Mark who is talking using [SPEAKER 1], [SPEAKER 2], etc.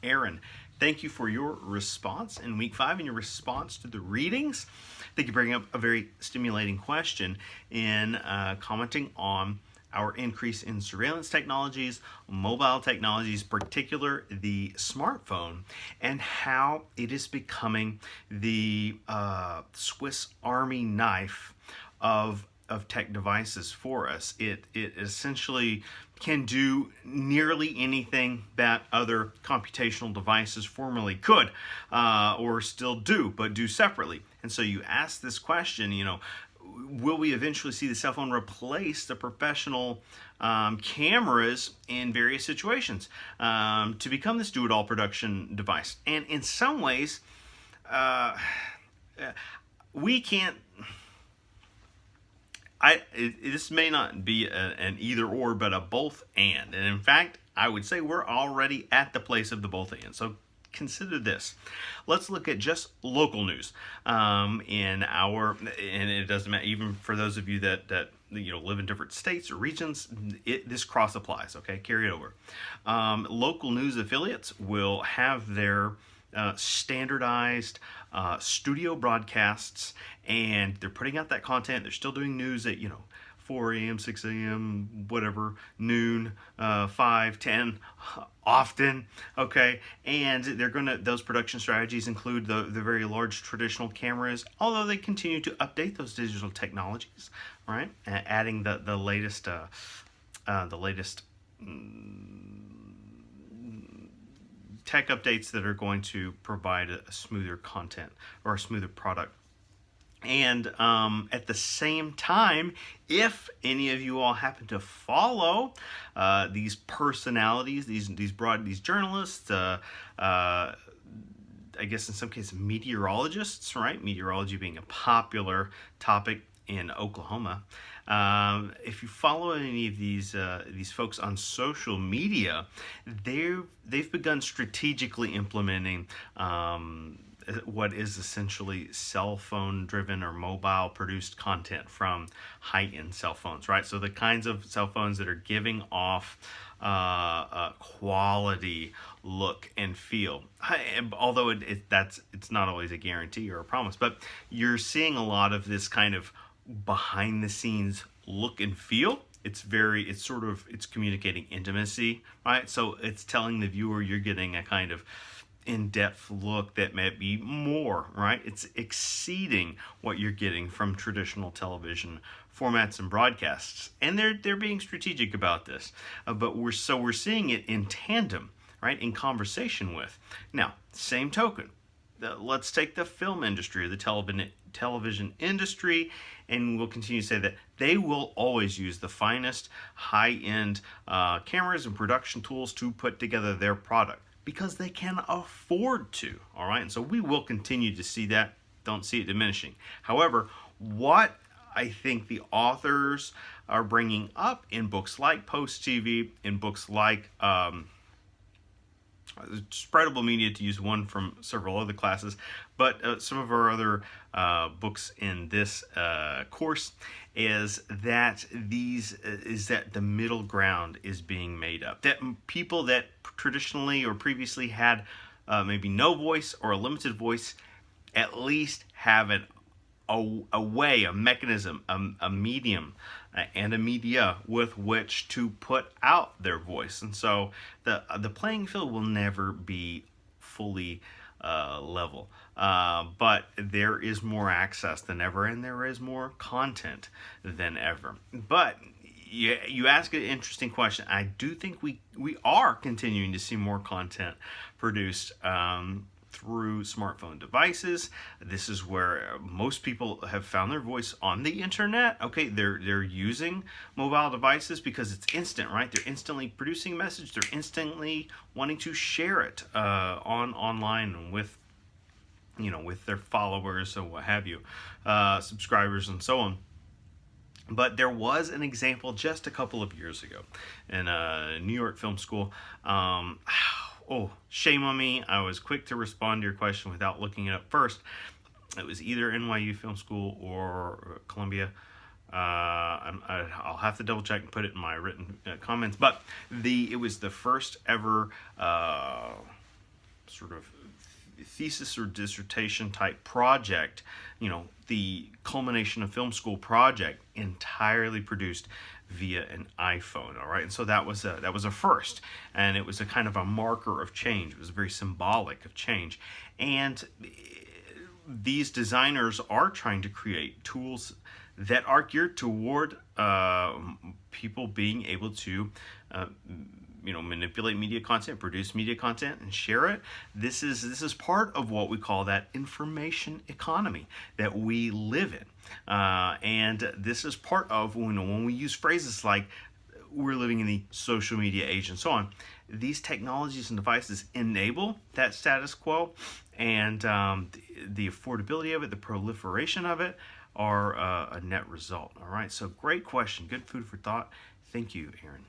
[SPEAKER 1] Aaron. Thank you for your response in week 5 and your response to the readings. I think you bring up a very stimulating question in commenting on our increase in surveillance technologies, mobile technologies, particular the smartphone, and how it is becoming the Swiss Army knife of tech devices for us. It essentially can do nearly anything that other computational devices formerly could, or still do, but do separately. And so you ask this question, will we eventually see the cell phone replace the professional cameras in various situations to become this do-it-all production device? And in some ways, we can't. This may not be an either or, but a both and. And in fact, I would say we're already at the place of the both and. So consider this. Let's look at just local news and it doesn't matter, even for those of you that live in different states or regions, this cross applies, okay? Carry it over. Local news affiliates will have their standardized studio broadcasts, and they're putting out that content. They're still doing news at 4 a.m., 6 a.m., whatever, noon, 5, 10, often, okay? And those production strategies include the very large traditional cameras, although they continue to update those digital technologies, right? Adding the latest tech updates that are going to provide a smoother content or a smoother product. And at the same time, if any of you all happen to follow these personalities, these journalists, I guess in some cases meteorologists, right? Meteorology being a popular topic in Oklahoma. If you follow any of these folks on social media, they've begun strategically implementing what is essentially cell phone driven or mobile produced content from high-end cell phones, right? So the kinds of cell phones that are giving off a quality look and feel, although it's not always a guarantee or a promise, but you're seeing a lot of this kind of behind the scenes look and feel. It's communicating intimacy, right? So it's telling the viewer you're getting a kind of in-depth look that may be more, right? It's exceeding what you're getting from traditional television formats and broadcasts, and they're being strategic about this. But we're seeing it in tandem, right? In conversation with. Now, same token, let's take the film industry or the television industry, and we'll continue to say that they will always use the finest high-end cameras and production tools to put together their product, because they can afford to, all right? And so we will continue to see that, don't see it diminishing. However, what I think the authors are bringing up in books like Post TV, in books like Spreadable Media, to use one from several other classes, but some of our other books in this course is that the middle ground is being made up. That people that traditionally or previously had maybe no voice or a limited voice, at least have a way, a mechanism, a medium, and a media with which to put out their voice. And so the playing field will never be fully level, but there is more access than ever, and there is more content than ever. But you ask an interesting question. I do think we are continuing to see more content produced through smartphone devices. This is where most people have found their voice on the internet. Okay, they're using mobile devices because it's instant, right? They're instantly producing a message. They're instantly wanting to share it online with their followers or what have you, subscribers and so on. But there was an example just a couple of years ago in New York Film School. Oh, shame on me. I was quick to respond to your question without looking it up first. It was either NYU Film School or Columbia. I'll have to double check and put it in my written comments. But it was the first ever sort of thesis or dissertation type project, the culmination of film school project, entirely produced via an iPhone. All right, and so that was a first, and it was a kind of a marker of change. It was very symbolic of change, and these designers are trying to create tools that are geared toward people being able to manipulate media content, produce media content, and share it. This is part of what we call that information economy that we live in, and this is part of when we use phrases like we're living in the social media age and so on. These technologies and devices enable that status quo, and the affordability of it, the proliferation of it, are a net result. All right, so great question, good food for thought. Thank you, Aaron.